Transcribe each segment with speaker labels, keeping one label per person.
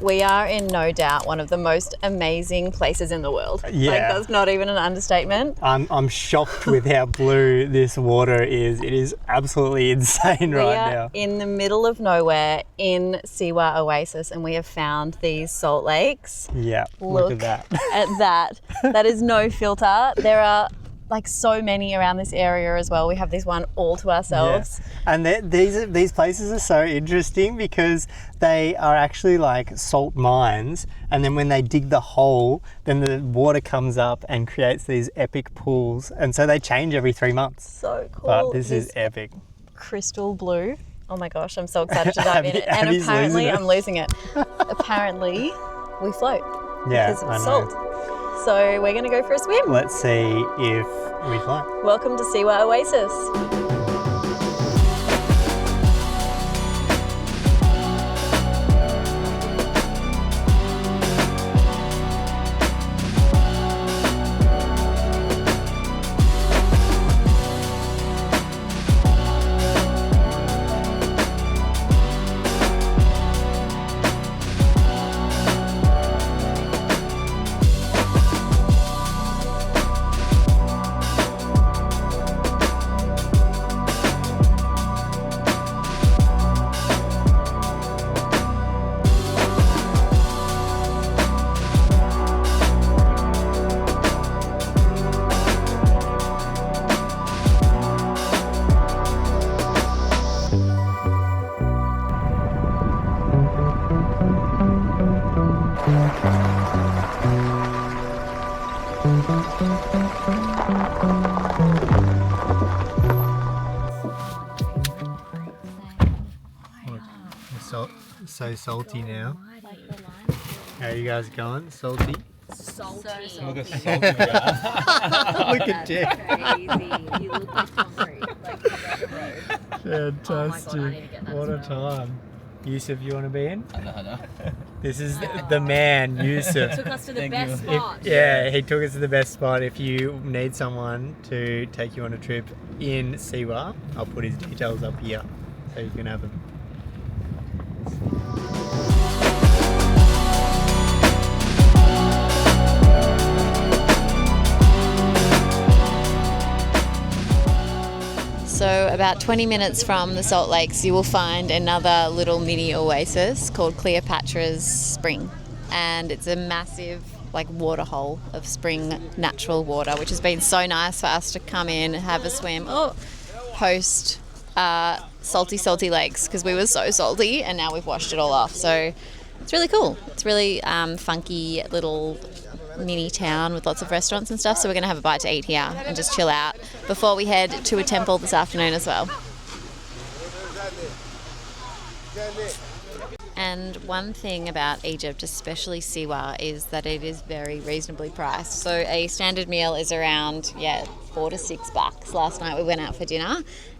Speaker 1: We are in no doubt one of the most amazing places in the world.
Speaker 2: Yeah.
Speaker 1: Like, that's not even an understatement.
Speaker 2: I'm shocked with how blue this water is. It is absolutely insane right now.
Speaker 1: We are in the middle of nowhere in Siwa Oasis, and we have found these salt lakes.
Speaker 2: Yeah, look at that.
Speaker 1: At that. That is no filter. There are like so many around this area as well. We have this one all to ourselves.
Speaker 2: Yeah. And these places are so interesting because they are actually like salt mines, and then when they dig the hole, then the water comes up and creates these epic pools, and so they change every 3 months.
Speaker 1: So cool.
Speaker 2: But this is epic.
Speaker 1: Crystal blue. Oh my gosh, I'm so excited to dive in it. And
Speaker 2: Abby's
Speaker 1: apparently I'm losing it. Apparently we float because of salt. So we're going to go for a swim.
Speaker 2: Let's see if we fly.
Speaker 1: Welcome to Siwa Oasis.
Speaker 2: So salty now. How are you guys going? Salty?
Speaker 3: Salty.
Speaker 2: Look at Jeff.
Speaker 3: Crazy. You look like concrete.
Speaker 2: Fantastic. What a time. Yusuf, you want to be in?
Speaker 4: I know.
Speaker 2: This is the man, Yusuf.
Speaker 3: Took us to the
Speaker 4: Thank
Speaker 3: best
Speaker 4: you.
Speaker 3: spot.
Speaker 2: He took us to the best spot. If you need someone to take you on a trip in Siwa, I'll put his details up here so you can have them.
Speaker 1: So about 20 minutes from the Salt Lakes, you will find another little mini oasis called Cleopatra's Spring. And it's a massive water hole of spring natural water, which has been so nice for us to come in, have a swim, post salty lakes, because we were so salty and now we've washed it all off. So it's really cool. It's really funky little mini town with lots of restaurants and stuff, so we're going to have a bite to eat here and just chill out before we head to a temple this afternoon as well. And one thing about Egypt, especially Siwa, is that it is very reasonably priced. So a standard meal is around $4 to $6. Last night we went out for dinner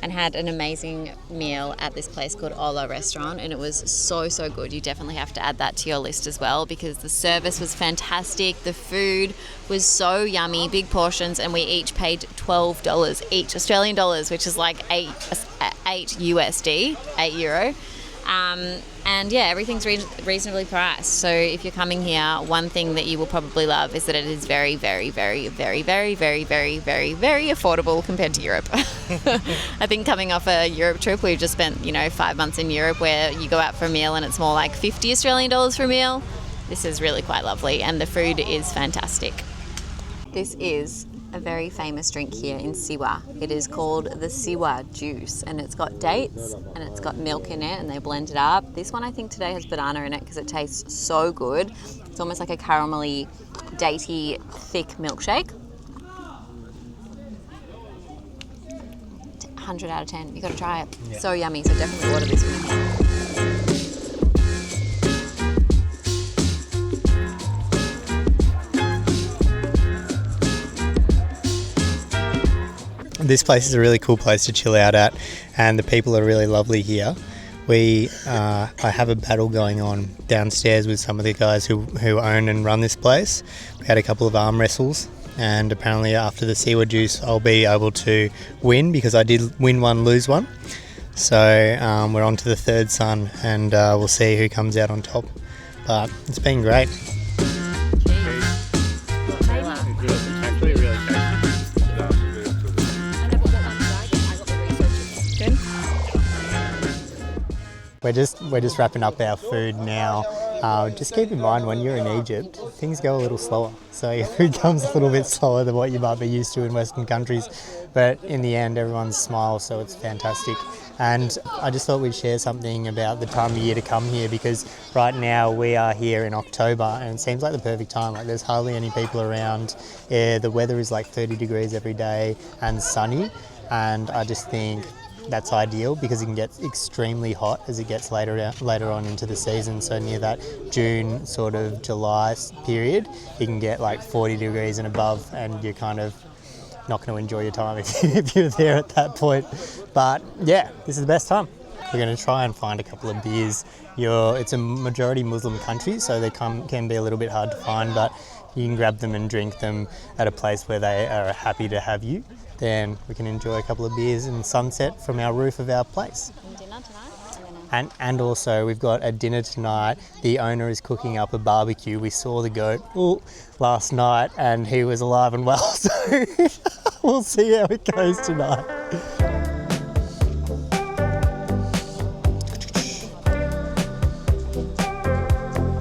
Speaker 1: and had an amazing meal at this place called Ola restaurant, and it was so good. You definitely have to add that to your list as well, because the service was fantastic, the food was so yummy, big portions, and we each paid $12 each, Australian dollars, which is like 8 USD, €8. And everything's reasonably priced. So if you're coming here, one thing that you will probably love is that it is very, very, very, very, very, very, very, very, very affordable compared to Europe. I think coming off a Europe trip, we've just spent 5 months in Europe where you go out for a meal and it's more like 50 Australian dollars for a meal. This is really quite lovely, and the food is fantastic. This is a very famous drink here in Siwa. It is called the Siwa juice, and it's got dates and it's got milk in it, and they blend it up. This one I think today has banana in it because it tastes so good. It's almost like a caramelly, datey, thick milkshake. 100 out of 10. You got to try it. Yeah. So yummy. So definitely order this one.
Speaker 2: This place is a really cool place to chill out at, and the people are really lovely here. I have a battle going on downstairs with some of the guys who own and run this place. We had a couple of arm wrestles, and apparently after the Siwa juice I'll be able to win, because I did win one, lose one. So we're on to the third sun, and we'll see who comes out on top. but it's been great.
Speaker 4: Actually, really
Speaker 2: We're just wrapping up our food now. Just keep in mind when you're in Egypt, things go a little slower. So your food comes a little bit slower than what you might be used to in Western countries. But in the end, everyone smiles, so it's fantastic. And I just thought we'd share something about the time of year to come here, because right now we are here in October and it seems like the perfect time. Like there's hardly any people around. The weather is like 30 degrees every day and sunny. And I just think that's ideal because it can get extremely hot as it gets later on into the season. So near that June, sort of July period, you can get like 40 degrees and above, and you're kind of not going to enjoy your time if you're there at that point. But yeah, this is the best time. We're going to try and find a couple of beers. It's a majority Muslim country, so they can be a little bit hard to find, but you can grab them and drink them at a place where they are happy to have you. Then we can enjoy a couple of beers and sunset from our roof of our place.
Speaker 1: And dinner tonight?
Speaker 2: And also we've got a dinner tonight. The owner is cooking up a barbecue. We saw the goat last night and he was alive and well, so we'll see how it goes tonight.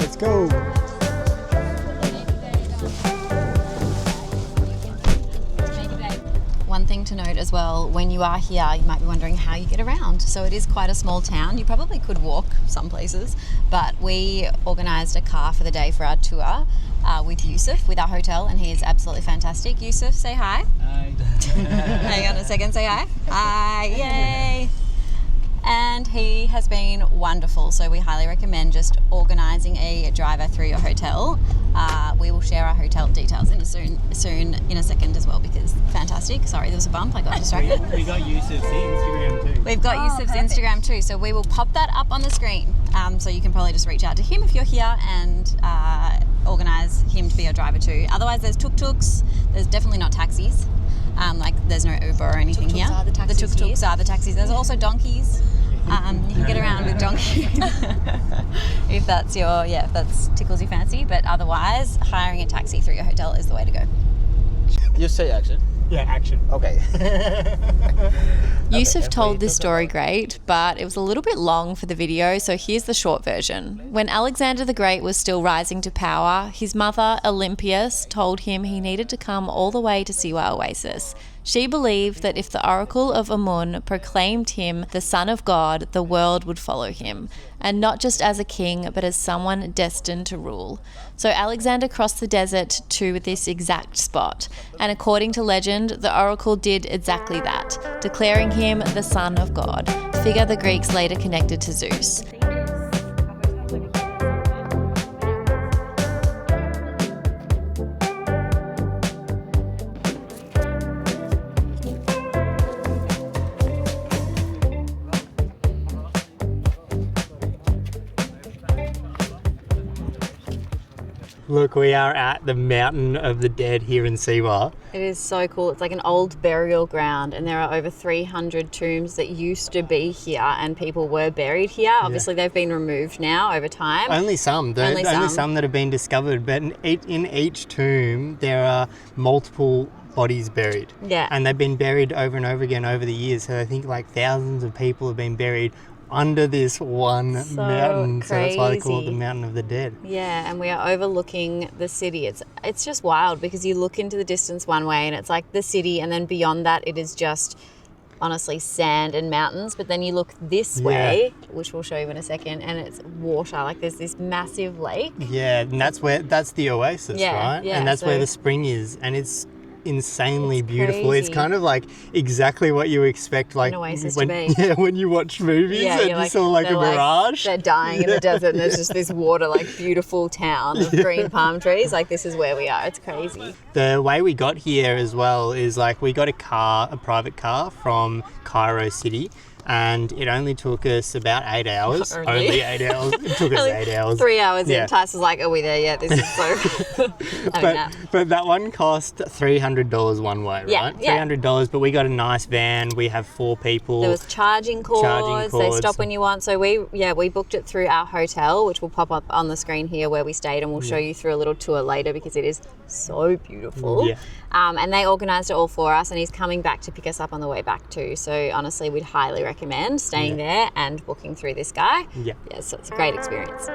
Speaker 2: Let's go.
Speaker 1: One thing to note as well, when you are here, you might be wondering how you get around. So it is quite a small town. You probably could walk some places, but we organised a car for the day for our tour with Yusuf, with our hotel, and he is absolutely fantastic. Yusuf, say hi.
Speaker 4: Hi.
Speaker 1: Hang on a second, say hi. Hi, yay. And he has been wonderful, so we highly recommend just organising a driver through your hotel. We will share our hotel details soon in a second as well, because fantastic. Sorry, there was a bump, I got distracted.
Speaker 4: We got Yusuf's Instagram too.
Speaker 1: We've got Yusuf's Instagram too, so we will pop that up on the screen. So you can probably just reach out to him if you're here and organise him to be your driver too. Otherwise, there's tuk-tuks. There's definitely not taxis. Like there's no Uber or anything
Speaker 3: Tuk-tuks
Speaker 1: here.
Speaker 3: are the taxis
Speaker 1: The tuk-tuks are the taxis. There's also donkeys. You can get around with donkeys if that tickles your fancy. But otherwise, hiring a taxi through your hotel is the way to go.
Speaker 4: You say action.
Speaker 2: Yeah, action.
Speaker 4: Okay.
Speaker 1: Yusuf told this story great, but it was a little bit long for the video, so here's the short version. When Alexander the Great was still rising to power, his mother, Olympias, told him he needed to come all the way to Siwa Oasis. She believed that if the oracle of Amun proclaimed him the son of God, the world would follow him, and not just as a king, but as someone destined to rule. So Alexander crossed the desert to this exact spot, and according to legend, the oracle did exactly that, declaring him the son of God, figure the Greeks later connected to Zeus.
Speaker 2: Look, we are at the Mountain of the Dead here in Siwa.
Speaker 1: It is so cool. It's like an old burial ground, and there are over 300 tombs that used to be here, and people were buried here. Obviously, they've been removed now over time.
Speaker 2: Only some. Only some that have been discovered, but in each tomb there are multiple bodies buried.
Speaker 1: Yeah.
Speaker 2: And they've been buried over and over again over the years. So I think like thousands of people have been buried under this one mountain.
Speaker 1: Crazy.
Speaker 2: So that's why they call it the Mountain of the Dead.
Speaker 1: Yeah, and we are overlooking the city. It's just wild because you look into the distance one way and it's like the city, and then beyond that it is just honestly sand and mountains. But then you look this way, which we'll show you in a second, and it's water. Like there's this massive lake.
Speaker 2: Yeah, and that's the oasis, right?
Speaker 1: Yeah,
Speaker 2: and that's where the spring is, and it's insanely beautiful. It's kind of like exactly what you expect, like
Speaker 1: an oasis
Speaker 2: when,
Speaker 1: to be.
Speaker 2: Yeah, when you watch movies and you saw like a mirage.
Speaker 1: They're dying in the desert and there's just this water, like beautiful town of green palm trees. Like this is where we are. It's crazy.
Speaker 2: The way we got here as well is like we got a private car from Cairo City. and it only took us about 8 hours.
Speaker 1: Only?
Speaker 2: 8 hours. It took us
Speaker 1: Only
Speaker 2: 8 hours.
Speaker 1: 3 hours
Speaker 2: Yeah.
Speaker 1: in, Tyson was like, are we there yet? This is so...
Speaker 2: But that one cost $300 one way,
Speaker 1: Yeah,
Speaker 2: right?
Speaker 1: yeah.
Speaker 2: $300, but we got a nice van. We have 4 people.
Speaker 1: There was charging cords. They stop when you want. So we booked it through our hotel, which will pop up on the screen here where we stayed, and we'll show you through a little tour later because it is so beautiful.
Speaker 2: Yeah.
Speaker 1: And they organised it all for us, and he's coming back to pick us up on the way back too. So honestly, we'd highly recommend staying there and booking through this guy.
Speaker 2: Yeah.
Speaker 1: Yeah, so it's a great experience.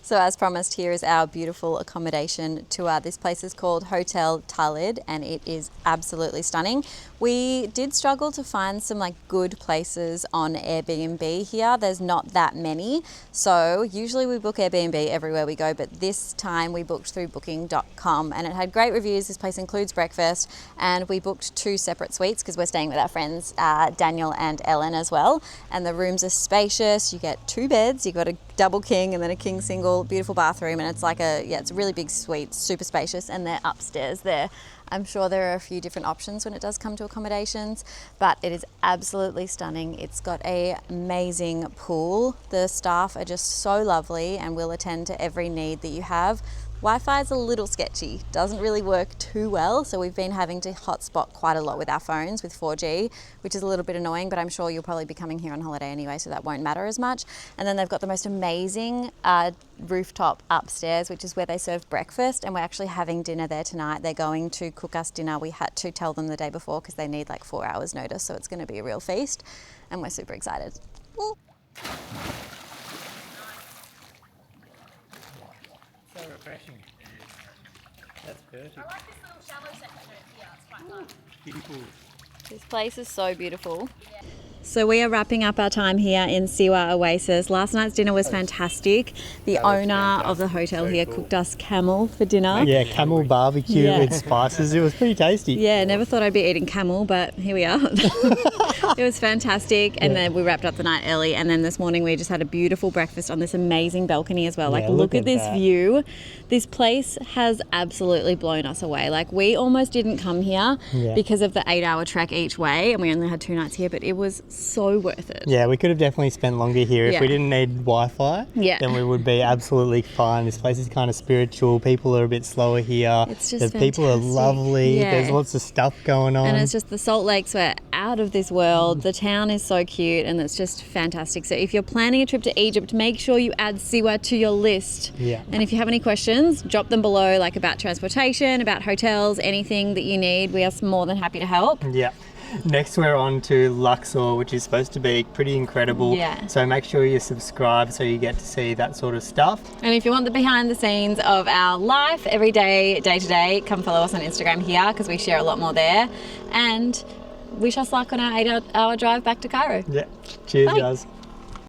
Speaker 1: So as promised, here is our beautiful accommodation tour. This place is called Hotel Talid, and it is absolutely stunning. We did struggle to find some good places on Airbnb here. There's not that many. So usually we book Airbnb everywhere we go, but this time we booked through booking.com, and it had great reviews. This place includes breakfast, and we booked 2 separate suites because we're staying with our friends Daniel and Ellen as well. And the rooms are spacious. You get 2 beds. You've got a double king and then a king single, beautiful bathroom, and it's it's a really big suite, super spacious, and they're upstairs there. I'm sure there are a few different options when it does come to accommodations, but it is absolutely stunning. It's got an amazing pool. The staff are just so lovely and will attend to every need that you have. Wi-Fi is a little sketchy, doesn't really work too well, so we've been having to hotspot quite a lot with our phones with 4G, which is a little bit annoying, but I'm sure you'll probably be coming here on holiday anyway, so that won't matter as much. And then they've got the most amazing rooftop upstairs, which is where they serve breakfast, and we're actually having dinner there tonight. They're going to cook us dinner. We had to tell them the day before because they need 4 hours notice, so it's going to be a real feast, and we're super excited.
Speaker 2: So refreshing. That's perfect.
Speaker 3: I like this little shallow section here. It's quite fun.
Speaker 2: Beautiful.
Speaker 1: This place is so beautiful. So we are wrapping up our time here in Siwa Oasis. Last night's dinner was fantastic. The owner of the hotel here cooked us camel for dinner.
Speaker 2: Yeah, camel barbecue
Speaker 1: Yeah.
Speaker 2: with spices. It was pretty tasty.
Speaker 1: Yeah, never thought I'd be eating camel, but here we are. It was fantastic. And then we wrapped up the night early. And then this morning we just had a beautiful breakfast on this amazing balcony as well.
Speaker 2: Yeah,
Speaker 1: Look at this
Speaker 2: that.
Speaker 1: view. This place has absolutely blown us away. We almost didn't come here because of the 8-hour trek each way. And we only had 2 nights here, but it was so worth it.
Speaker 2: Yeah, we could have definitely spent longer here. If
Speaker 1: Yeah.
Speaker 2: we didn't need Wi-Fi, then we would be absolutely fine. This place is kind of spiritual. People are a bit slower here.
Speaker 1: It's just
Speaker 2: the people are
Speaker 1: fantastic.
Speaker 2: lovely.
Speaker 1: Yeah.
Speaker 2: There's lots of stuff going on.
Speaker 1: And it's just the Salt Lakes were out of this world. The town is so cute and it's just fantastic. So if you're planning a trip to Egypt, make sure you add Siwa to your list.
Speaker 2: Yeah.
Speaker 1: And if you have any questions, drop them below, about transportation, about hotels, anything that you need. We are more than happy to help.
Speaker 2: Yeah. Next we're on to Luxor, which is supposed to be pretty incredible.
Speaker 1: Yeah.
Speaker 2: So make sure you subscribe so you get to see that sort of stuff.
Speaker 1: And if you want the behind the scenes of our life every day, day to day, come follow us on Instagram here because we share a lot more there. And wish us luck on our 8-hour drive back to Cairo.
Speaker 2: Yeah. Cheers,
Speaker 1: Bye.
Speaker 2: guys.